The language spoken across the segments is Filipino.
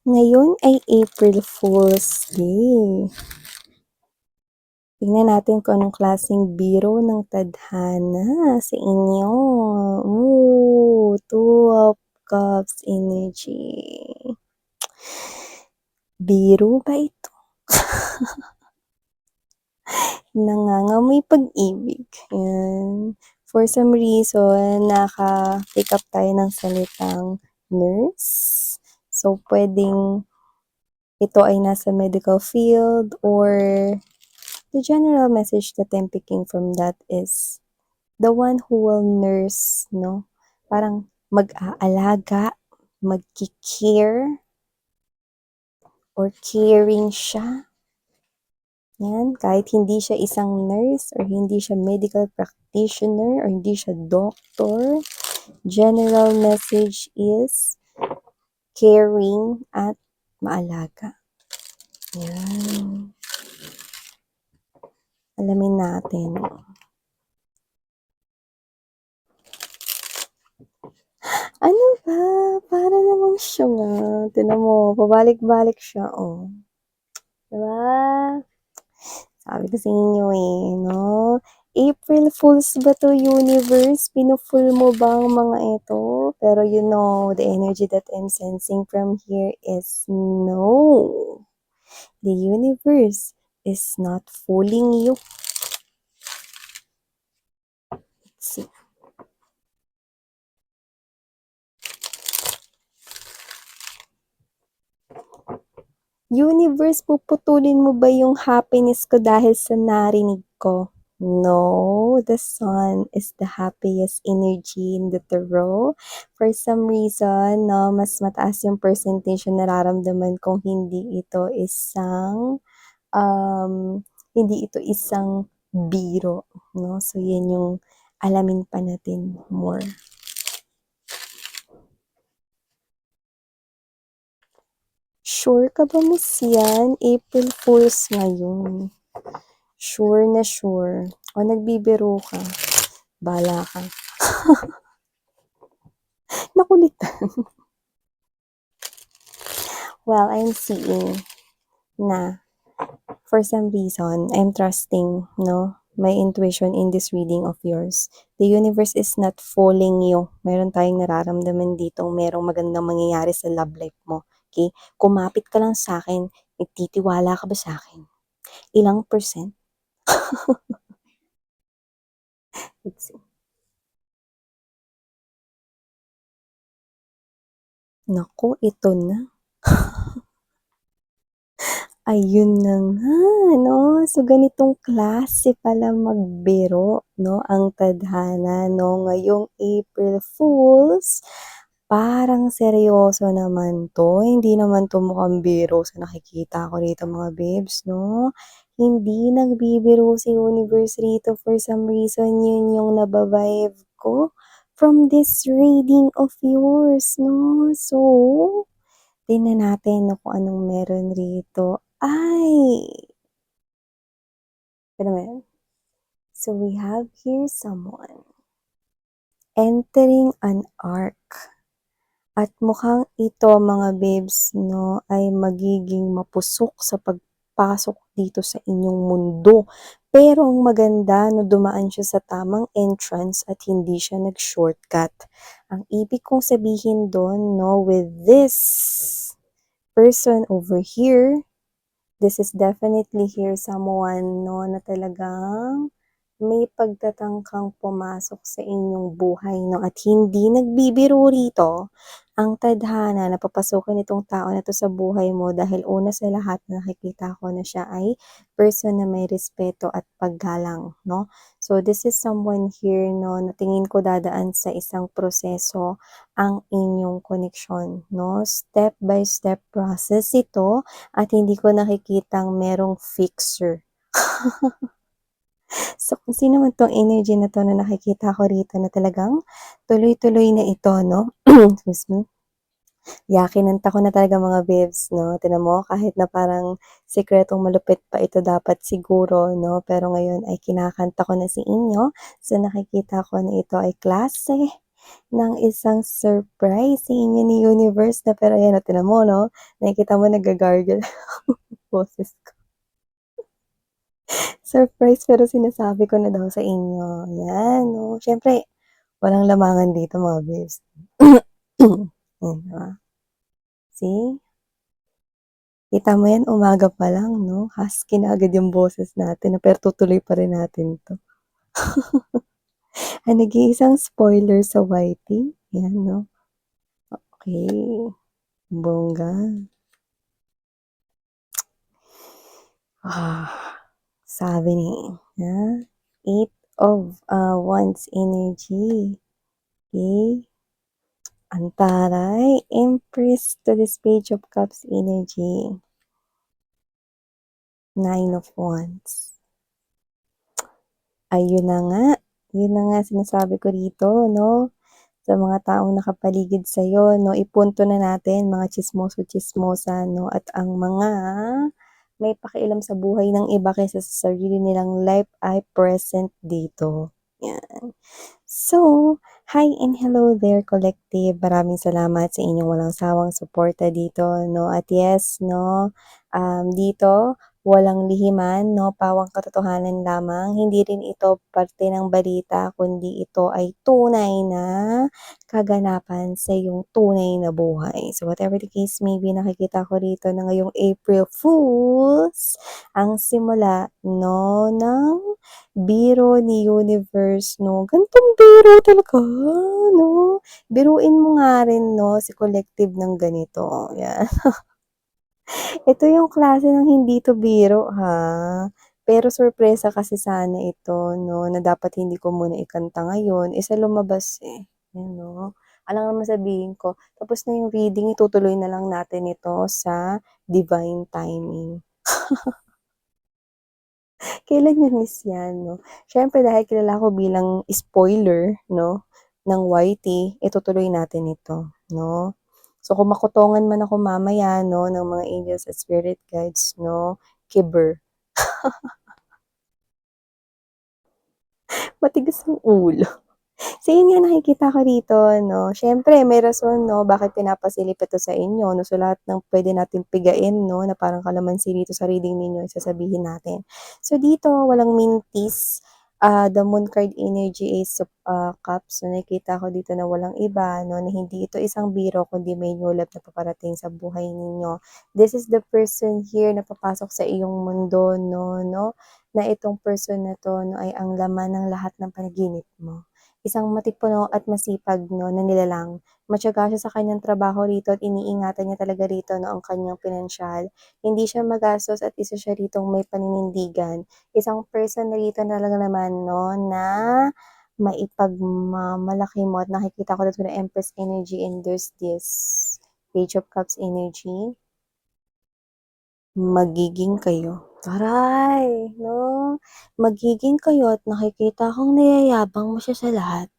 Ngayon ay April Fool's Day. Tingnan natin kung anong klaseng biro ng tadhana sa inyo. Two of Cups energy. Biro ba ito? Nangangamoy pag-ibig. Yan. For some reason, naka-pick up tayo ng salitang nurse. So, pwedeng ito ay nasa medical field, or the general message that I'm picking from that is the one who will nurse, no? Parang mag-aalaga, mag-care, or caring siya. Yan, kahit hindi siya isang nurse, or hindi siya medical practitioner, or hindi siya doctor, general message is caring at maalaga. Yan. Alamin natin. Ano ba? Para namang siya nga. Tinan mo, pabalik-balik siya, oh. Diba? Sabi ko sa inyo no? April Fools ba to, universe? Pinufull mo ba ang mga ito? Pero the energy that I'm sensing from here is no. The universe is not fooling you. Let's see. Universe, puputulin mo ba yung happiness ko dahil sa narinig ko? No, the sun is the happiest energy in the tarot. For some reason, no, mas mataas yung percentage na nararamdaman kong hindi ito isang biro, no? So, yan yung alamin pa natin more. Sure ka ba, Miss Yan? April Fools ngayon. Sure na sure. O nagbibiro ka? Bala ka. Nakulitan. Well, I'm seeing na for some reason, I'm trusting, no, my intuition in this reading of yours. The universe is not fooling you. Meron tayong nararamdaman dito, merong magandang mangyayari sa love life mo. Okay? Kumapit ka lang sa akin, nagtitiwala ka ba sa akin? Ilang percent? Let's see. Naku, ito na. Ayun na nga, no? So, ganitong klase pala magbiro, no? Ang tadhana, no? Ngayong April Fools, parang seryoso naman to. Hindi naman to mukhang biro sa nakikita ko rito, mga babes, no? Hindi nagbibiro si Universe rito for some reason. Yun yung nababive ko from this reading of yours, no? So, tingnan natin no, kung anong meron rito. So we have here someone entering an arc. At mukhang ito, mga babes, no, ay magiging mapusok sa pagpasok dito sa inyong mundo. Pero ang maganda, no, dumaan siya sa tamang entrance at hindi siya nag-shortcut. Ang ibig kong sabihin doon, no, with this person over here, this is definitely here someone, no, na talagang may pagtatangkang pumasok sa inyong buhay, no, at hindi nagbibiro rito ang tadhana na papasukin itong tao na to sa buhay mo dahil una sa lahat nakikita ko na siya ay person na may respeto at paggalang, no. So this is someone here, no, na tingin ko dadaan sa isang proseso ang inyong connection, no. Step by step process ito at hindi ko nakikitang merong fixer. So, kung sino man tong energy na to na nakikita ko rito na talagang tuloy-tuloy na ito, no? Excuse me. Kinanta ko na talaga, mga babes, no? Tignan mo, kahit na parang sikretong malupit pa ito dapat siguro, no? Pero ngayon ay kinakanta ko na sa inyo. So, nakikita ko na ito ay klase ng isang surprise sa inyo ni universe na pero ayan, oh, tignan mo 'no, nakikita mo nagga-gargle boses ko. Surprise pero sinasabi ko na daw sa inyo, 'yan 'no. Siyempre walang lamangan dito mga babes. Ayan, 'di ba? See? Kita mo 'yan umaga pa lang 'no, husky na agad yung boses natin na pero tutuloy pa rin natin 'to. Nag-iisang spoiler sa YT, 'yan 'no. Okey, bongga. Ah, sabi ni Eight of, Wands energy, okey. Ang taray, Empress to this Page of Cups energy, Nine of Wands. Ayun na nga, yun na nga sinasabi ko dito 'no, sa mga taong nakapaligid sa'yo 'no, ipunto na natin mga tsismoso-tsismosa 'no, at ang mga may pakialam sa buhay ng iba kaysa sa sarili nilang life ay present dito, 'yan. So, hi and hello there collective. Maraming salamat sa inyong walang sawang suporta dito 'no, at yes 'no, dito walang lihiman 'no, pawang katotohanan lamang. Hindi rin ito parte ng balita kundi ito ay tunay na kaganapan sa iyong tunay na buhay. So, whatever the case may be, nakikita ko rito na ngayong April Fools ang simula 'no, ng biro ni universe 'no, ganitong biro talaga 'no. Biruin mo nga rin 'no, si collective ng ganito, 'yan. Ito yung klase ng hindi 'to biro ha, pero sorpresa kasi sana ito 'no, na dapat hindi ko muna ikanta ngayon, eh, lumabas, eh, 'yan 'no. Alangan naman sabihin ko, tapos na yung reading itutuloy na lang natin ito sa divine timing. Kailan niyo miss 'yan 'no? Siyempre dahil kilala ko bilang spoiler 'no, ng YT, itutuloy natin ito 'no. So kung makutongan man ako mamaya 'no, ng mga angels at spirit guides 'no, kiber, matigas ang ulo. So yun nga nakikita ko dito 'no, siyempre may rason 'no, bakit pinapasilip ito sa inyo 'no, so lahat ng puwede nating pigain 'no, na parang kalamansi dito sa reading ninyo ay sasabihin natin. So dito walang mintis, the moon card energy Ace of, cups, so nakikita ko dito na walang iba 'no, na hindi ito isang biro kundi may new love na paparating sa buhay ninyo. This is the person here na papasok sa iyong mundo 'no, na itong person na 'to 'no, ay ang laman ng lahat ng panaginip mo. Isang matipuno at masipag 'no, na nilalang. Matiyaga siya sa kanyang trabaho rito at iniingatan niya talaga rito 'no, ang kanyang pinansiyal. Hindi siya magastos at isa siya ritong may paninindigan. Isang person na rito talaga naman 'no, na maipagmamalaki mo at nakikita ko dito na Empress energy and there's this Page of Cups energy. Magiging kayo. Taray 'no, magiging kayo at nakikita kong niyayabang mo siya sa lahat.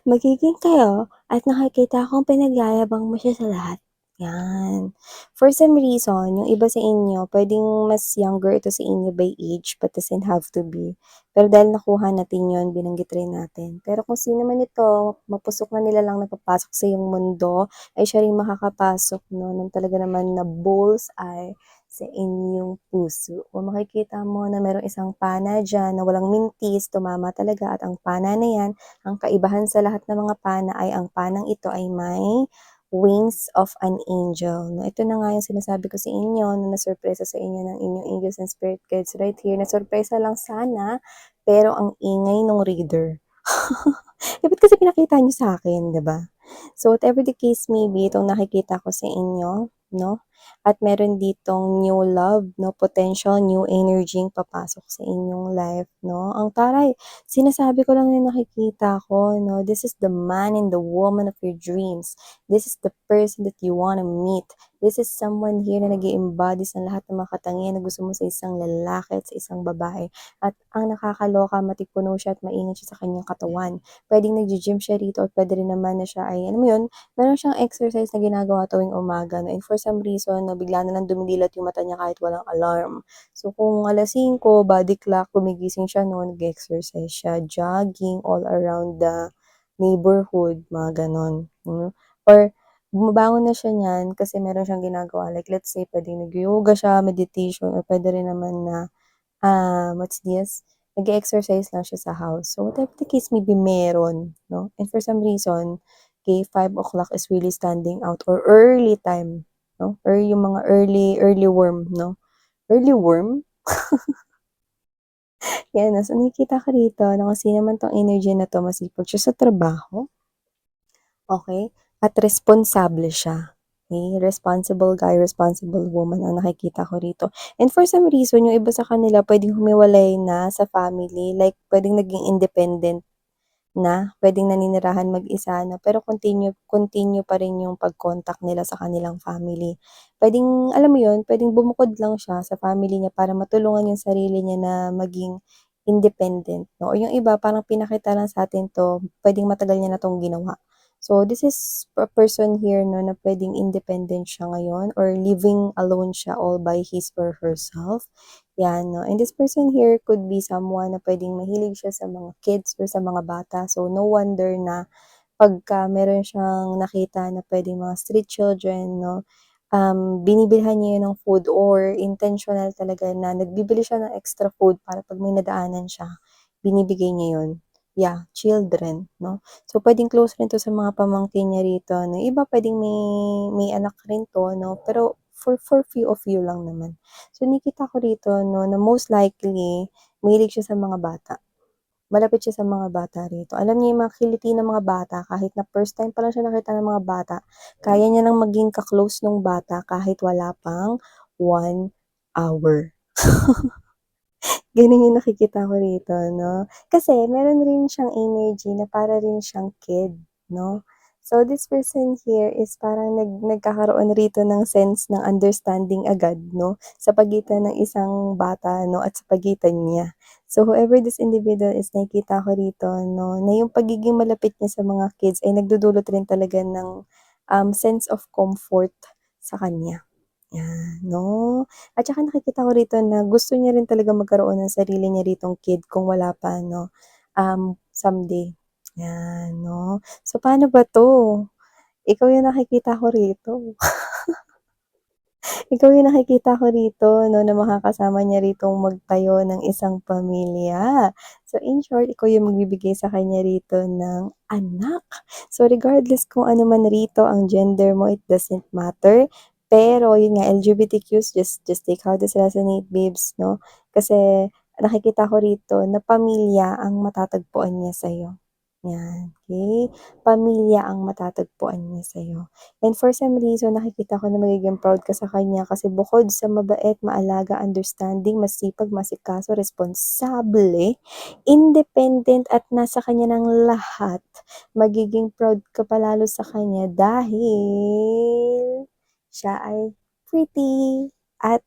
Magiging kayo at nakikita kong pinagyayabang mo siya sa lahat, 'yan. For some reason, yung iba sa inyo puwedeng mas younger ito sa inyo by age but doesn't have to be. Pero dahil nakuha natin yun, binanggit rin natin. Pero kung sino man ito, mapusok na nila lang napapasok sa iyong mundo, ay siya rin makakapasok 'no, ng talaga naman na bull's-eye sa inyong puso. Kung makikita mo na merong isang pana diyan na walang mintis, tumama talaga at ang pana na 'yan ang kaibahan sa lahat ng mga pana ay ang panang ito ay may wings of an angel 'no. Ito na nga yung sinasabi ko sa inyo na nasurpresa sa inyo ng inyong angels and spirit guides right here. Nasurpresa lang sana, pero ang ingay nung reader. Eh, ba't kasi pinakita niyo sa'kin, 'di ba? So, whatever the case may be, itong nakikita ko sa inyo 'no, at meron ditong new love 'no, potential new energy yung papasok sa inyong life 'no. Ang taray, sinasabi ko lang yung nakikita ko 'no, this is the man and the woman of your dreams. This is the person that you wanna meet. This is someone here na nag-e-embody sa lahat ng mga katangian na gusto mo sa isang lalaki at sa isang babae. At ang nakakaloka, matipuno siya at maingat siya sa kanyang katawan. Puwedeng naggi-gym siya rito or puwede rin naman na siya ay alam mo yun, meron siyang exercise na ginagawa tuwing umaga 'no, and for some reason person na bigla na lang dumidilat yung mata niya kahit walang alarm. So, kung 5:00 body clock, gumigising siya no'n, nag-e-exercise siya, jogging all around the neighborhood, mga gano'n, or bumabangon na siya niyan kasi meron siyang ginagawa, like let's say puwedeng nag-yoga siya, meditation, or puwede rin naman na, what's this, nag-e-exercise lang siya sa house. So, whatever the case may be, meron 'no, and for some reason, okay, 5 o'clock is really standing out, or early time 'no, or yung mga early worm 'no, early worm? 'Yan 'no, so nakikita ko rito na kung sino man 'tong energy na 'to, masipag siya sa trabaho, okey, at responsable siya, okey. Responsible guy, responsible woman ang nakikita ko rito. And for some reason, yung iba sa kanila puwedeng humiwalay na sa family, like puwedeng naging independent na, puwedeng naninirahan mag-isa na, pero continue continue pa rin yung pag-contact nila sa kanilang family. Puwedeng alam mo yun, puwedeng bumukod lang siya sa family niya para matulungan yung sarili niya na maging independent 'no, o yung iba parang pinakita lang sa'tin 'to, puwedeng matagal niya na 'tong ginawa. So, this is a person here 'no, na puwedeng independent siya ngayon or living alone siya all by his or herself, 'yan 'no. And this person here could be someone na puwedeng mahilig siya sa mga kids or sa mga bata. So, no wonder na pagka meron siyang nakita na puwedeng mga street children 'no, binibilhan niya 'yun ng food, or intentional talaga na nagbibili siya ng extra food para 'pag may nadaanan siya, binibigay niya 'yun. Yeah, children 'no. So, puwedeng close rin 'to sa mga pamangkin niya rito 'no, iba puwedeng may anak rin 'to 'no, pero for few of you lang naman. So, nakikita ko rito 'no, na most likely mahilig siya sa mga bata. Malapit siya sa mga bata rito. Alam niya yung mga kiliti ng mga bata, kahit na first time pa lang siya nakita ng mga bata, kaya niya ng maging ka-close nung bata kahit wala pang 1 hour. Gano'n yung nakikita ko rito 'no. Kasi meron rin siyang energy na para rin siyang kid 'no. So, this person here is parang nagkakaroon rito ng sense ng understanding agad 'no, sa pagitan ng isang bata 'no, at sa pagitan niya. So, whoever this individual is, nakikita ko rito 'no, na yung pagiging malapit niya sa mga kids ay nagdudulot rin talaga ng, sense of comfort sa kanya. 'Yan 'no. At saka nakikita ko rito na gusto niya rin talaga magkaroon ng sarili niya ritong kid kung wala pa 'no, someday, 'yan 'no. So, paano ba 'to? Ikaw yung nakikita ko rito. Ikaw yung nakikita ko rito 'no, na makakasama niya ritong magtayo ng isang pamilya. So, in short, ikaw yung magbibigay sa kanya rito ng anak. So, regardless kung ano man rito ang gender mo, it doesn't matter. Pero yun nga, LGBTQs, just take how this resonate, babes 'no. Kasi nakikita ko rito na pamilya ang matatagpuan niya sa'yo. 'Yan, okey? Pamilya ang matatagpuan niya sa'yo. And for some reason, nakikita ko na magiging proud ka sa kanya kasi bukod sa mabait, maalaga, understanding, masipag, masikaso, responsable, independent at nasa kanya ng lahat, magiging proud ka pa lalo sa kanya dahil siya ay pretty at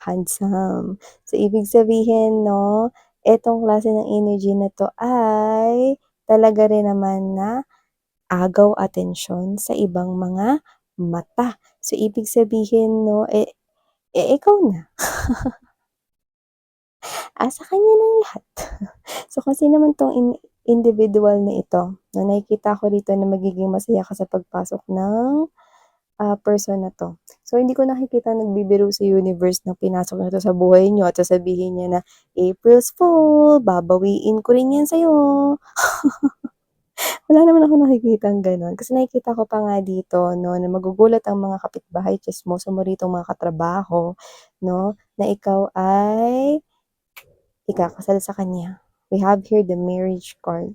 handsome. So, ibig sabihin 'no, etong klase ng energy na 'to ay talaga rin naman na agaw atensyon sa ibang mga mata. So, ibig sabihin 'no, ikaw na, sa kanya ng lahat. So, kung sino man 'tong individual na ito, na nakikita ko rito na magiging masaya ka sa pagpasok ng, person na 'to. So, hindi ko nakikita nagbibiro si universe na pinasok na 'to sa buhay niyo at sasabihin niya na, "April's Fool, babawiin ko rin 'yan sa'yo." Wala naman akong nakikitang gano'n, kasi nakikita ko pa nga dito 'no, na magugulat ang mga kapitbahay, tsismoso mo ritong mga katrabaho 'no, na ikaw ay ikakasal sa kanya. We have here the marriage card,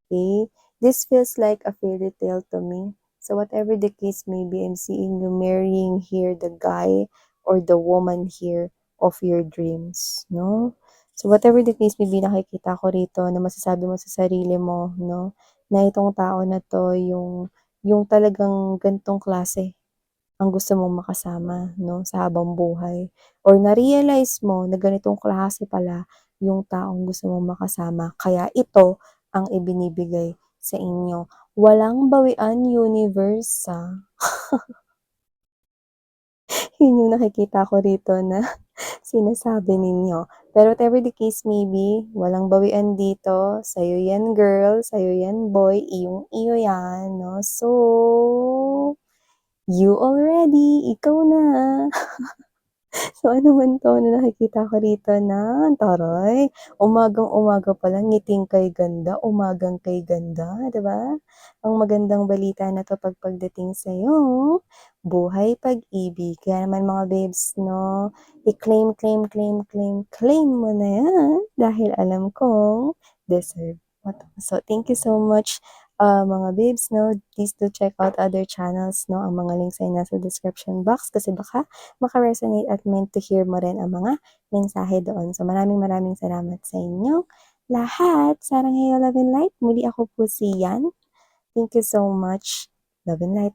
okey? This feels like a fairy tale to me. So whatever the case may be, I'm seeing you marrying here the guy or the woman here of your dreams 'no. So whatever the case may be, nakikita ko rito na masasabi mo sa sarili mo 'no, na itong tao na 'to yung talagang gan'tong klase ang gusto mong makasama 'no, sa habang buhay, or na-realize mo na ganitong klase pala yung taong gusto mong makasama, kaya ito ang ibinibigay sa inyo. Walang bawian universe, Yun yung nakikita ko rito na sinasabi ninyo. Pero whatever the case may be, walang bawian dito. Sa'yo yan girl, sa'yo yan boy, iyong-iyo yan 'no. So, you already, ikaw na. So, ano man 'to na nakikita ko rito na taray, umagang-umaga pa lang ngiting kay ganda, umagang kay ganda, 'di ba? Ang magandang balita na 'to pagdating sa'yo, buhay, pag-ibig. Kaya naman mga babes 'no, i-claim, claim, claim, claim, claim mo na 'yan dahil alam kong deserve mo 'to. So, thank you so much, mga babes 'no. Please do check out other channels 'no, ang mga links ay nasa description box kasi baka maka-resonate at meant to hear mo rin ang mga mensahe doon. So maraming salamat sa inyong lahat. Sarang Heyo Love and Light. Muli ako po si Yan. Thank you so much. Love and Light.